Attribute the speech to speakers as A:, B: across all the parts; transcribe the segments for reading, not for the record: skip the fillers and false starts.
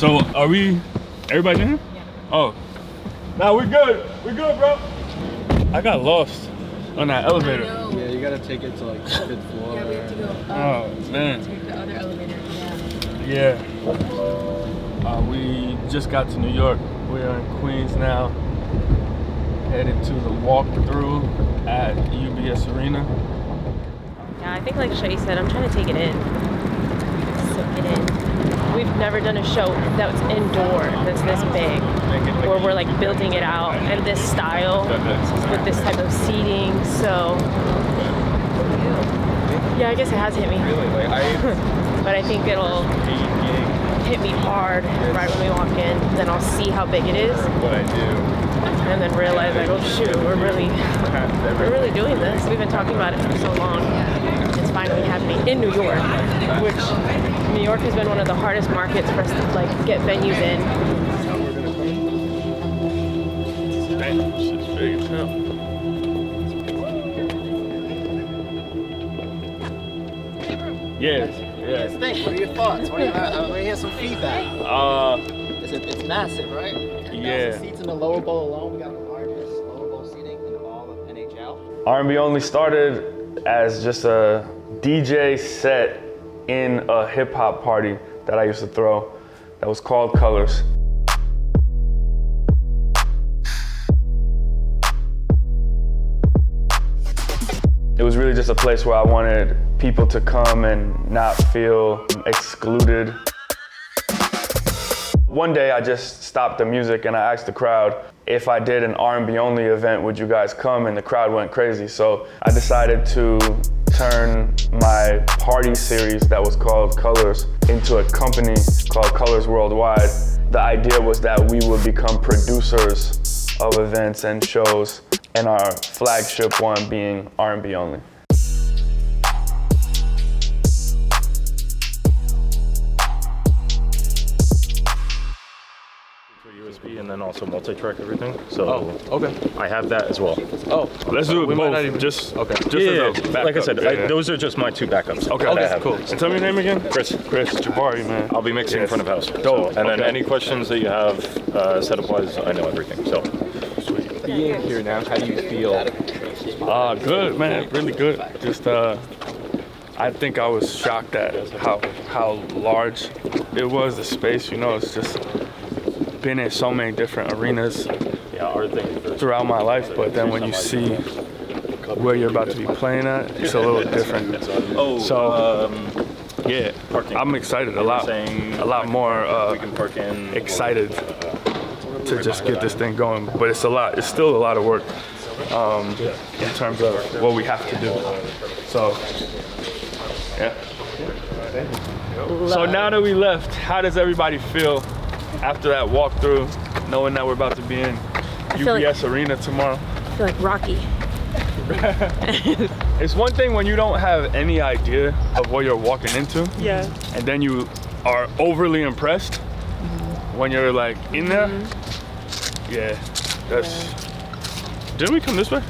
A: So are we, everybody in here?
B: Yeah.
A: Oh. Nah, we're good. We're good, bro. I got lost on that elevator.
C: Yeah, you gotta take it to like the 5th floor.
B: Yeah, we have to go up.
A: Oh, man.
B: Take the other elevator.
A: Yeah. We just got to New York. We are in Queens now. Headed to the walkthrough at UBS Arena.
B: Yeah, I think like Shay said, I'm trying to take it in. Soak it in. We've never done a show that's indoor, that's this big, where we're like building it out in this style with this type of seating. So yeah, I guess it has hit me. But I think it'll hit me hard right when we walk in. Then I'll see how big it is.
A: What I do.
B: And then realize like, oh shoot, we're really doing this. We've been talking about it for so long. It's finally happening in New York, which New York has been one of the hardest markets for us to like get venues in.
A: Damn, shit's big as hell. Yes.
C: Yes, thanks. What are your thoughts? I want to hear some feedback. It's massive, right? 10,000 seats in the lower bowl alone. We got the largest lower bowl seating in all of NHL.
A: R&B Only started as just a DJ set in a hip hop party that I used to throw that was called Colorist. It was really just a place where I wanted people to come and not feel excluded. One day I just stopped the music and I asked the crowd, if I did an R&B only event, would you guys come? And the crowd went crazy. So I decided to turn my party series that was called Colors into a company called Colors Worldwide. The idea was that we would become producers of events and shows, and our flagship one being R&B Only.
D: USB and then also multi-track everything. So
A: okay.
D: I have that as well.
A: Oh, let's do it
D: we might
A: both.
D: not even
A: Just
D: okay.
A: Just
D: Yeah,
A: as a backup.
D: like I said,
A: Yeah.
D: those are just my 2 backups.
A: Okay,
D: that I have.
A: cool. And tell me your name again.
D: Chris.
A: JABARI, man.
D: I'll be mixing in front of house.
A: Dope.
D: And then
A: Okay.
D: any questions that you have setup-wise, I know everything. So
C: Being here now, how do you feel?
A: Good, man. Really good. Just I think I was shocked at how large it was, the space. You know, it's just been in so many different arenas throughout my life, but then when you see where you're about to be playing at, it's a little different. Yeah, I'm excited a lot more excited to just get this thing going. But it's still a lot of work in terms of what we have to do. So, yeah. So now that we left, how does everybody feel after that walkthrough, knowing that we're about to be in UBS Arena tomorrow?
B: I feel like Rocky.
A: It's one thing when you don't have any idea of what you're walking into.
B: Yeah.
A: And then you are overly impressed when you're like in there. Yeah, Didn't we come this way?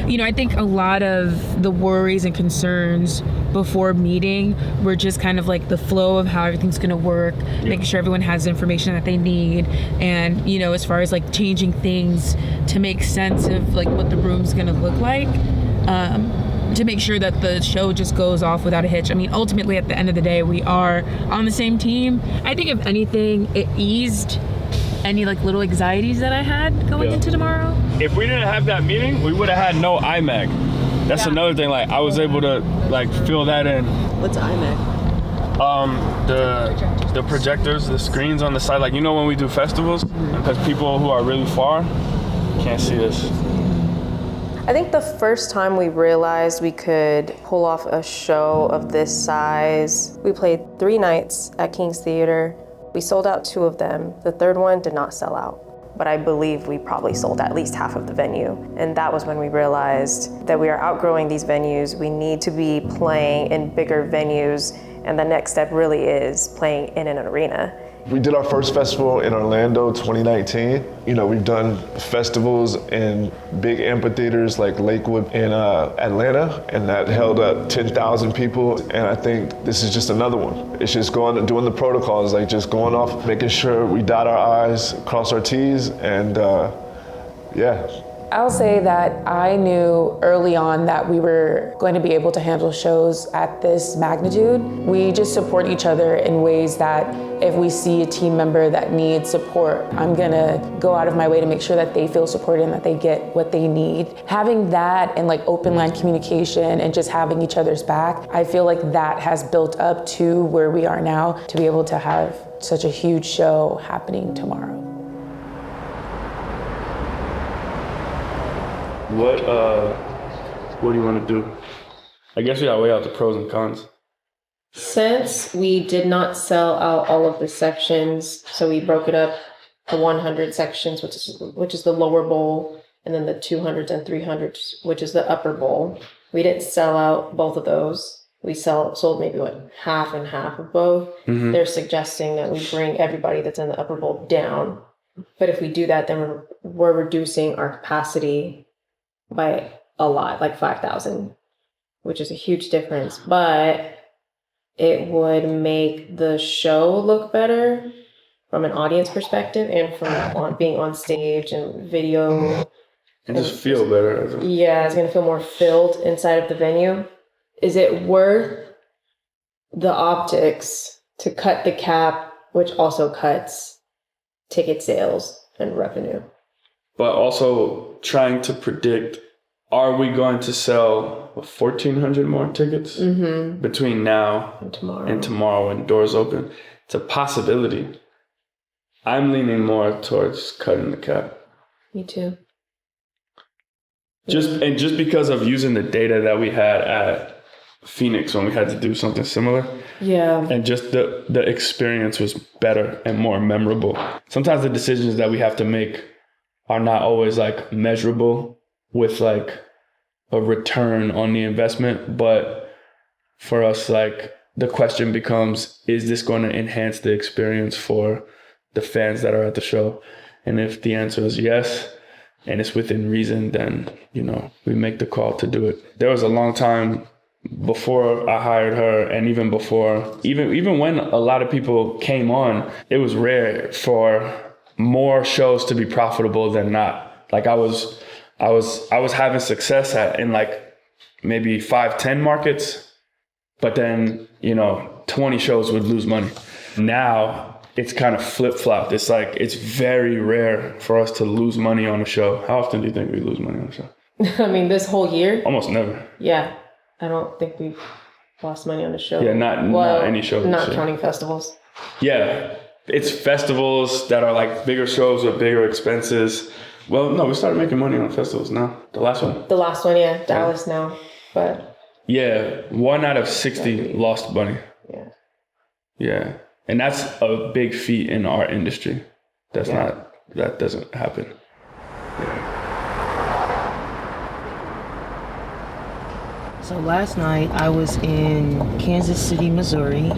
E: You know, I think a lot of the worries and concerns before meeting were just kind of like the flow of how everything's going to work, making sure everyone has the information that they need, and, you know, as far as like changing things to make sense of like what the room's going to look like, to make sure that the show just goes off without a hitch. I mean, ultimately, at the end of the day, we are on the same team. I think if anything, it eased any like little anxieties that I had going into tomorrow.
A: If we didn't have that meeting, we would have had no iMac. That's another thing. Like, I was able to like fill that in.
B: What's iMac?
A: The projectors, the screens on the side. Like, you know when we do festivals, because people who are really far can't see us.
F: I think the first time we realized we could pull off a show of this size, we played 3 nights at King's Theater. We sold out 2 of them. The 3rd one did not sell out. But I believe we probably sold at least half of the venue. And that was when we realized that we are outgrowing these venues. We need to be playing in bigger venues And the next step really is playing in an arena.
G: We did our first festival in Orlando 2019. You know, we've done festivals in big amphitheaters like Lakewood in Atlanta, and that held up 10,000 people. And I think this is just another one. It's just going and doing the protocols, like just going off, making sure we dot our I's, cross our T's, and yeah.
H: I'll say that I knew early on that we were going to be able to handle shows at this magnitude. We just support each other in ways that if we see a team member that needs support, I'm gonna go out of my way to make sure that they feel supported and that they get what they need. Having that and like open line communication and just having each other's back, I feel like that has built up to where we are now to be able to have such a huge show happening tomorrow.
A: What do you want to do? I guess we gotta weigh out the pros and cons.
F: Since we did not sell out all of the sections, so we broke it up the 100 sections, which is the lower bowl, and then the 200s and 300s, which is the upper bowl. We didn't sell out both of those. We sold maybe half and half of both. Mm-hmm. They're suggesting that we bring everybody that's in the upper bowl down. But if we do that, then we're reducing our capacity by a lot, like 5,000, which is a huge difference. But it would make the show look better from an audience perspective and from being on stage and video.
A: And just feel better.
F: Yeah, it's going to feel more filled inside of the venue. Is it worth the optics to cut the cap, which also cuts ticket sales and revenue?
A: But also trying to predict, are we going to sell 1,400 more tickets between now and tomorrow when doors open? It's a possibility. I'm leaning more towards cutting the cap.
F: Me too.
A: Just because of using the data that we had at Phoenix when we had to do something similar.
F: Yeah.
A: And just the experience was better and more memorable. Sometimes the decisions that we have to make are not always like measurable with like a return on the investment, but for us, like the question becomes, is this going to enhance the experience for the fans that are at the show? And if the answer is yes, and it's within reason, then, you know, we make the call to do it. There was a long time before I hired her, and even before, even when a lot of people came on, it was rare for more shows to be profitable than not. Like I was having success in like maybe 5-10 markets, but then, you know, 20 shows would lose money. Now it's kind of flip-flopped. It's like, it's very rare for us to lose money on a show. How often do you think we lose money on a show?
F: I mean, this whole year?
A: Almost never.
F: Yeah. I don't think we've lost money on a show.
A: Yeah, not any show.
F: Not counting festivals.
A: Yeah. It's festivals that are like bigger shows with bigger expenses. Well, no, we started making money on festivals now. The last one, yeah. Dallas now. But yeah, 1 out of 60 lost money. Yeah. Yeah. And that's a big feat in our industry. That doesn't happen. Yeah.
I: So last night I was in Kansas City, Missouri,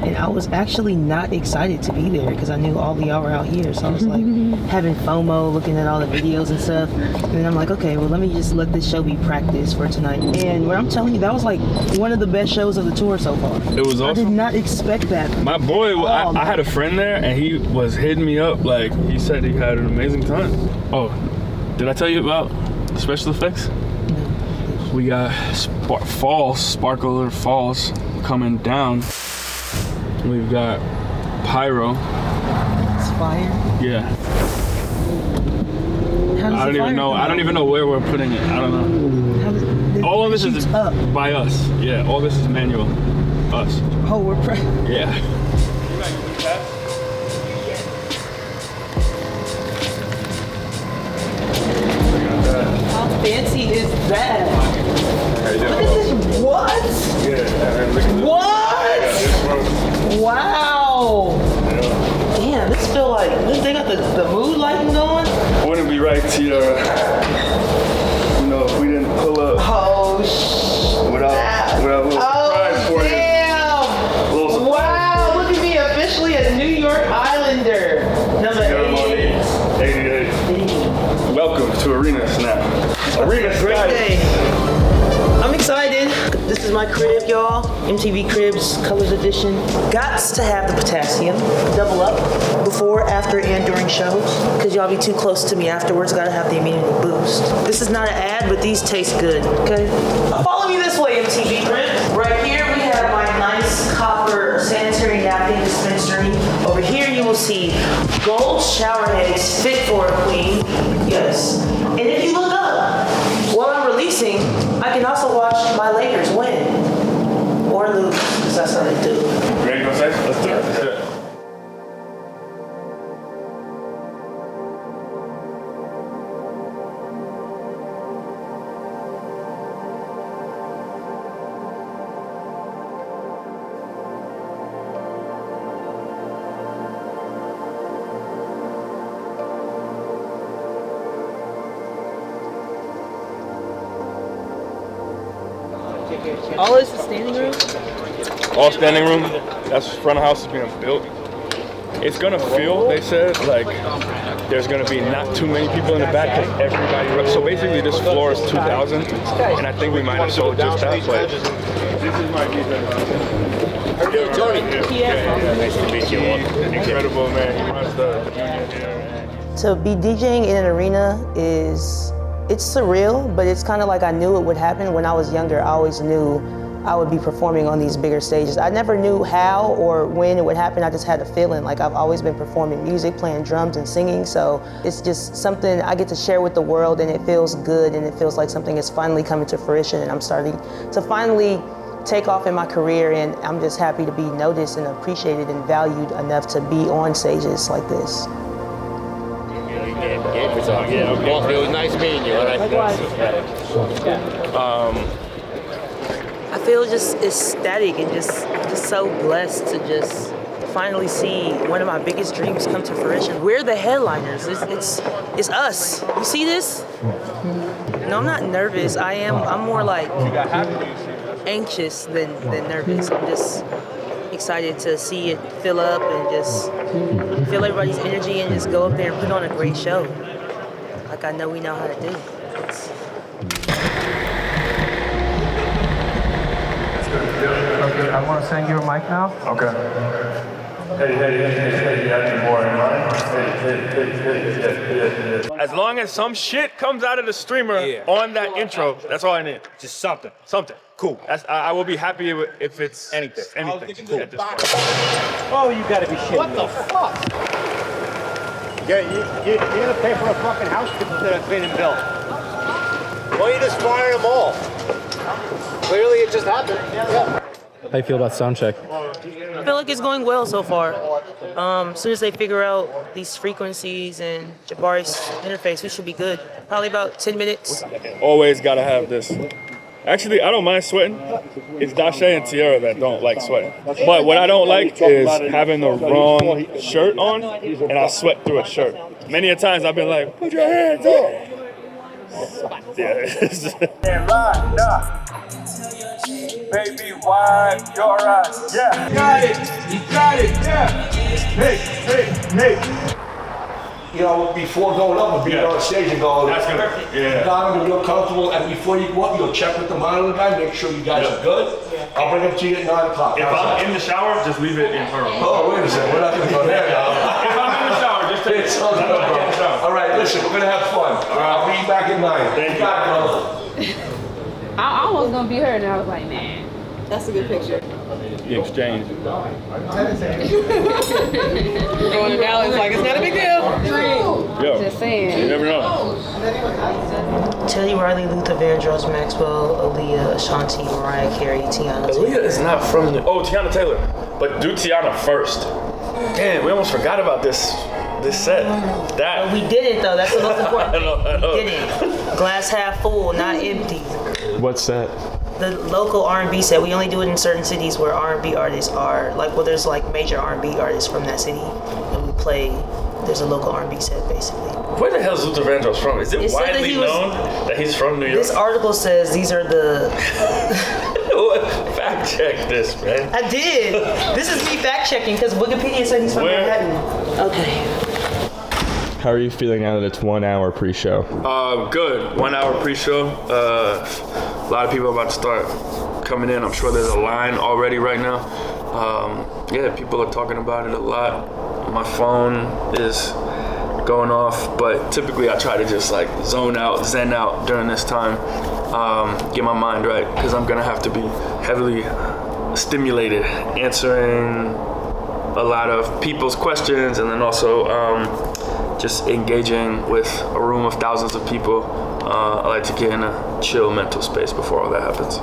I: and I was actually not excited to be there because I knew all of y'all were out here. So I was like having FOMO, looking at all the videos and stuff. And then I'm like, okay, well, let me just let this show be practice for tonight. And what I'm telling you, that was like one of the best shows of the tour so far.
A: It was awesome.
I: I did not expect that.
A: My boy, I had a friend there and he was hitting me up. Like, he said he had an amazing time. Oh, did I tell you about the special effects? No. We got sparkler falls coming down. We've got pyro.
I: It's fire?
A: Yeah. I don't even know where we're putting it. I don't know. All of this is by us. Yeah, all this is manual. Us.
I: Oh, we're
A: Yeah.
I: How fancy is that? What?
A: Yeah.
I: What? Wow.
A: Yeah.
I: Damn, this feel like they got the mood lighting going.
A: Wouldn't be right, Tiara. You know, if we didn't pull up.
I: Oh shit.
A: Without a little surprise for you.
I: Damn. Calendar number
A: Tiara Monique, 88. Welcome to Arena Snap. Arena
I: Great
A: Snap.
I: day. I'm excited. This is my crib, y'all. MTV Cribs Colors Edition. Gots to have the potassium. Double up before, after, and during shows. Because y'all be too close to me afterwards. Gotta have the immunity boost. This is not an ad, but these taste good, okay? Follow me this way, MTV Cribs. Right here we have my nice copper sanitary napkin dispensary. Over here you will see gold shower heads fit for a queen. Yes. And if you look up, while I'm releasing, I can also watch my Lakers win or lose, because that's how they do.
A: Ready to go say? Let's do it. Let's do it.
I: All this is standing room?
A: All standing room. That's front of house is being built. It's gonna feel, they said, like there's gonna be not too many people in the back because everybody. So basically, this floor is 2,000, and I think we might have sold just that. But this is my defense. Tony. Yeah. Nice to meet you. Incredible, man. He runs the union here.
I: To be DJing in an arena it's surreal, but it's kind of like I knew it would happen. When I was younger, I always knew I would be performing on these bigger stages. I never knew how or when it would happen. I just had a feeling. Like I've always been performing music, playing drums and singing, so it's just something I get to share with the world, and it feels good, and it feels like something is finally coming to fruition, and I'm starting to finally take off in my career, and I'm just happy to be noticed and appreciated and valued enough to be on stages like this.
J: It was nice meeting you.
I: I feel just ecstatic and just so blessed to just finally see one of my biggest dreams come to fruition. We're the headliners. It's us. You see this? No, I'm not nervous. I'm more like anxious than nervous. I'm just excited to see it fill up and just feel everybody's energy and just go up there and put on a great show. Like I know we know how to do.
K: Okay, I'm gonna send you a mic now.
A: Okay. Hey, I need more in line. Hey. As long as some shit comes out of the streamer on that intro, that's all I need.
J: Just something.
A: Something.
J: Cool.
A: I will be happy if it's
J: Anything.
A: Cool. At this point.
J: Oh, you gotta be shitting me.
C: What the fuck?
J: You're gonna pay for a fucking house that's been built. Why don't you just fire them all?
C: Clearly it just happened. Yeah.
K: How do you feel about sound check?
I: I feel like it's going well so far. As soon as they figure out these frequencies and JABARI's interface, we should be good. Probably about 10 minutes.
A: Always gotta have this. Actually, I don't mind sweating. It's Dashe and Tiara that don't like sweating. But what I don't like is having the wrong shirt on, and I sweat through a shirt. Many a times I've been like, put your hands up. Yeah. Baby, wipe your eyes. Yeah.
K: You got it, yeah. Hey.
L: You know, before going up, we'll be on stage and go,
A: That's good. Yeah.
L: you got them real comfortable, and before you go up, you'll check with the monitor guy, make sure you guys are good. I'll bring them to you at 9 o'clock.
A: If I'm in the shower, just leave it in her room.
L: Oh, wait a second, we're not gonna go there now.
A: If I'm in the shower, just take it.
L: All right, listen, we're gonna have fun. I'll be back at 9.
A: Thank you.
M: I almost gonna be her, and I was like, man, that's a good picture.
A: The exchange.
M: Going to Dallas like it's not a big deal.
A: Yo,
M: Just saying.
A: you never know.
I: Teddy Riley, Luther Vandross, Maxwell, Aaliyah, Ashanti, Mariah Carey, Tiana.
A: Aaliyah is not from the. Oh, Tiana Taylor. But do Tiana first. Damn, we almost forgot about this set. That
I: We did it though. That's the most important thing.
A: I know.
I: We did it. Glass half full, not empty.
G: What's that?
I: The local R&B set. We only do it in certain cities where R&B artists are like. Well, there's like major R&B artists from that city, and we play. There's a local R&B set basically.
A: Where the hell is Luther Vandross from? Is it widely known that he's from New York?
I: This article says these are the.
A: Fact check this, man.
I: I did. This is me fact checking because Wikipedia said he's from Manhattan. Okay.
N: How are you feeling now that it's 1 hour pre-show?
A: Good. 1 hour pre-show. A lot of people are about to start coming in. I'm sure there's a line already right now. Yeah, people are talking about it a lot. My phone is going off, but typically I try to just like zone out, zen out during this time, get my mind right, because I'm gonna have to be heavily stimulated, answering a lot of people's questions, and then also just engaging with a room of thousands of people. I like to get in a chill mental space before all that happens.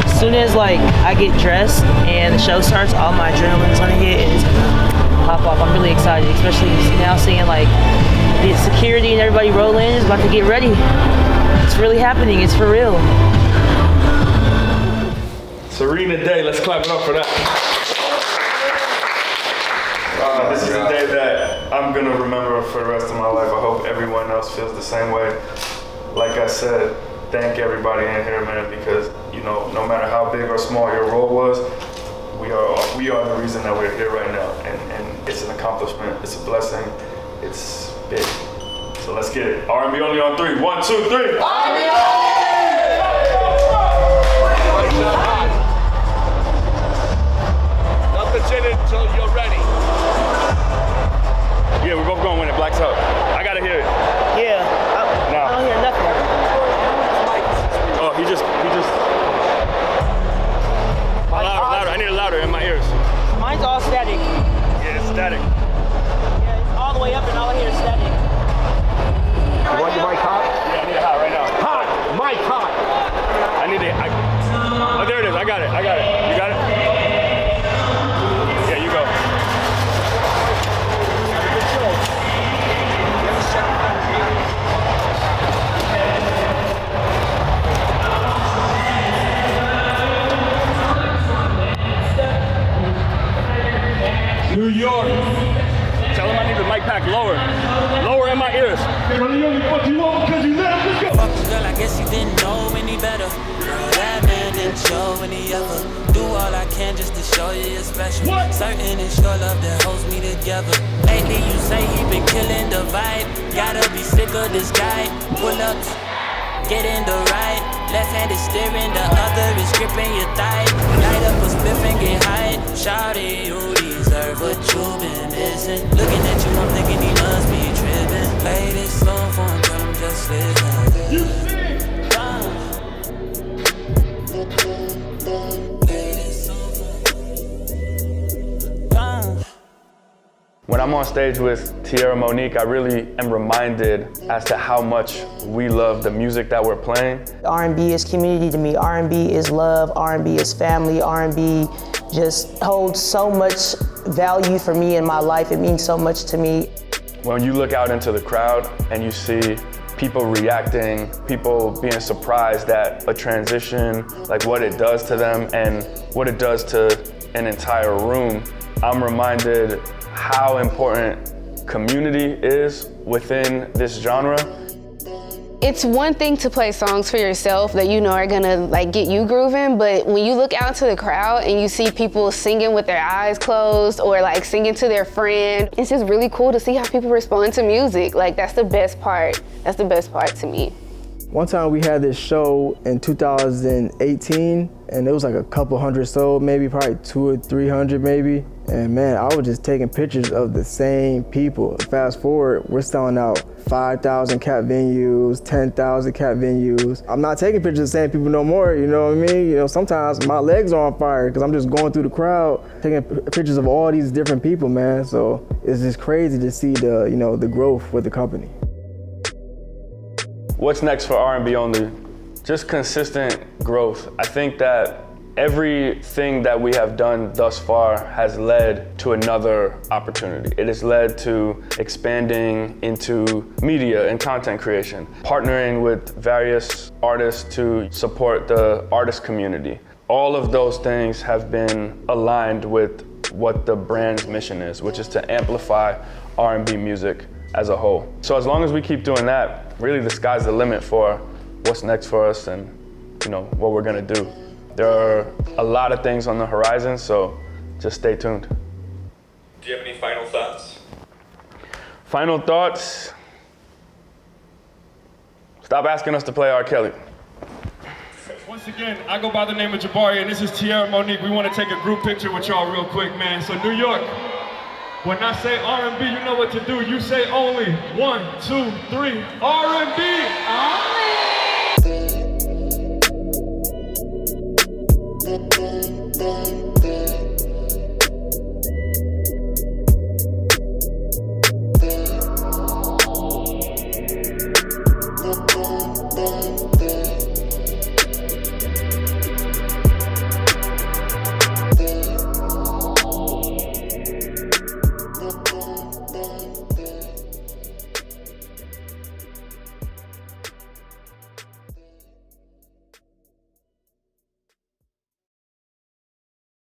I: As soon as like I get dressed and the show starts, all my adrenaline's gonna hit and it's gonna pop off. I'm really excited, especially now seeing like the security and everybody roll in. Is about to get ready. It's really happening. It's for real.
A: Serena Day. Let's clap it up for that. This is a day that I'm gonna remember for the rest of my life. I hope everyone else feels the same way. Like I said, thank everybody in here, man, because you know, no matter how big or small your role was, we are the reason that we're here right now, and it's an accomplishment. It's a blessing. It's big. So let's get it. R&B only on 3. 1, 2, 3. R&B only!
L: Nothing's in it until you're ready.
A: Yeah, we're both going when it blacks out. I gotta hear it.
I: Yeah. I don't hear nothing.
A: Oh, he just. Louder. I need it louder in my ears.
I: Mine's all static.
A: Yeah, it's static.
I: Yeah, it's all the way up and all I hear is static.
L: You want your mic hot?
A: Yeah, I need it hot right now.
L: Hot! Mic hot!
A: I need it. Oh, there it is. I got it. You got it? Yeah, you go.
L: New York.
A: Tell him I need the mic pack lower. Lower in my ears.
L: Fuck
O: girl, I guess you didn't know any better. Girl, that man didn't show any other. Do all I can just to show you you're special. Certain it's your love that holds me together. Lately you say he been killing the vibe. Gotta be sick of this guy. Pull ups, get in the right. Left hand is steering, the other is gripping your thigh. Light up a spliff and get high. Shawty, you deserve what you've been missing. Looking at you, I'm thinking he must be tripping. Play this song for him, tell him just listen. You see?
A: When I'm on stage with Tiara Monique, I really am reminded as to how much we love the music that we're playing.
I: R&B is community to me. R&B is love. R&B is family. R&B just holds so much value for me in my life. It means so much to me.
A: When you look out into the crowd and you see people reacting, people being surprised at a transition, like what it does to them and what it does to an entire room, I'm reminded how important community is within this genre.
M: It's one thing to play songs for yourself that you know are gonna like get you grooving, but when you look out to the crowd and you see people singing with their eyes closed or like singing to their friend, it's just really cool to see how people respond to music. Like that's the best part. That's the best part to me.
K: One time we had this show in 2018 and it was like a couple hundred sold, maybe probably 200 or 300 maybe. And man, I was just taking pictures of the same people. Fast forward, we're selling out 5,000 cap venues, 10,000 cap venues. I'm not taking pictures of the same people no more, you know what I mean? You know, sometimes my legs are on fire because I'm just going through the crowd, taking pictures of all these different people, man. So it's just crazy to see the, you know, the growth with the company.
A: What's next for R&B Only? Just consistent growth. I think that everything that we have done thus far has led to another opportunity. It has led to expanding into media and content creation, partnering with various artists to support the artist community. All of those things have been aligned with what the brand's mission is, which is to amplify R&B music as a whole. So as long as we keep doing that, really the sky's the limit for what's next for us and, you know, what we're gonna do. there are a lot of things on the horizon, so just stay tuned.
P: Do you have any final thoughts?
A: Final thoughts? Stop asking us to play R. Kelly.
Q: Once again, I go by the name of JABARI, and this is Tiara Monique. We want to take a group picture with y'all real quick, man. So New York, when I say R&B, you know what to do. You say only 1, 2, 3, R&B.